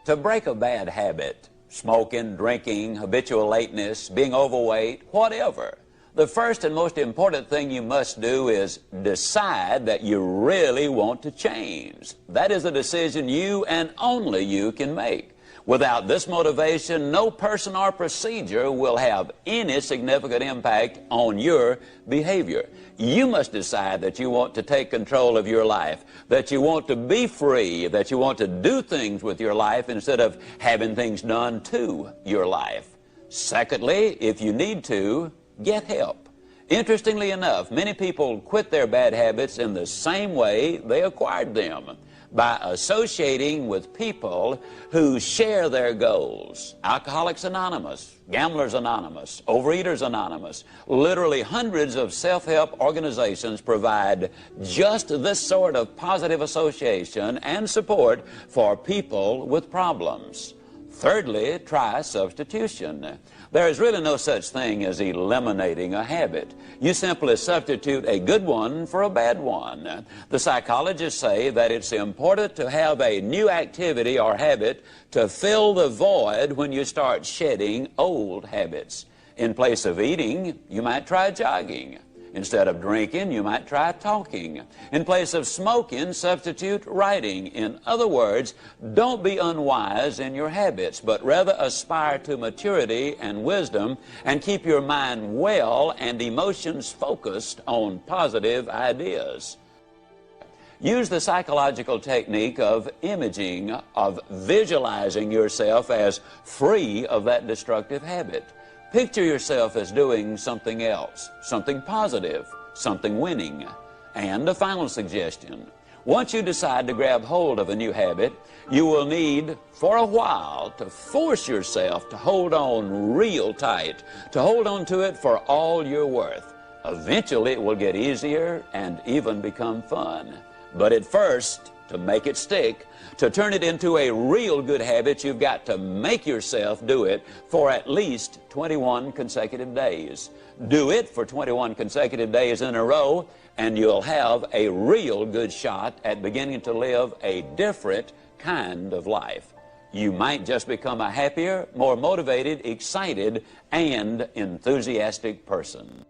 To break a bad habit, smoking, drinking, habitual lateness, being overweight, whatever, the first and most important thing you must do is decide that you really want to change. That is a decision you and only you can make. Without this motivation, no person or procedure will have any significant impact on your behavior. You must decide that you want to take control of your life, that you want to be free, that you want to do things with your life instead of having things done to your life. Secondly, if you need to, get help. Interestingly enough, many people quit their bad habits in the same way they acquired them, by associating with people who share their goals. Alcoholics Anonymous, Gamblers Anonymous, Overeaters Anonymous, literally hundreds of self-help organizations provide just this sort of positive association and support for people with problems. Thirdly, try substitution. There is really no such thing as eliminating a habit. You simply substitute a good one for a bad one. The psychologists say that it's important to have a new activity or habit to fill the void when you start shedding old habits. In place of eating, you might try jogging. Instead of drinking, you might try talking. In place of smoking, substitute writing. In other words, don't be unwise in your habits, but rather aspire to maturity and wisdom and keep your mind well and emotions focused on positive ideas. Use the psychological technique of imaging, of visualizing yourself as free of that destructive habit. Picture yourself as doing something else, something positive, something winning. And a final suggestion. Once you decide to grab hold of a new habit, you will need, for a while, to force yourself to hold on real tight, to hold on to it for all you're worth. Eventually, it will get easier and even become fun. But at first, to make it stick, to turn it into a real good habit, you've got to make yourself do it for at least 21 consecutive days. Do it for 21 consecutive days in a row, and you'll have a real good shot at beginning to live a different kind of life. You might just become a happier, more motivated, excited, and enthusiastic person.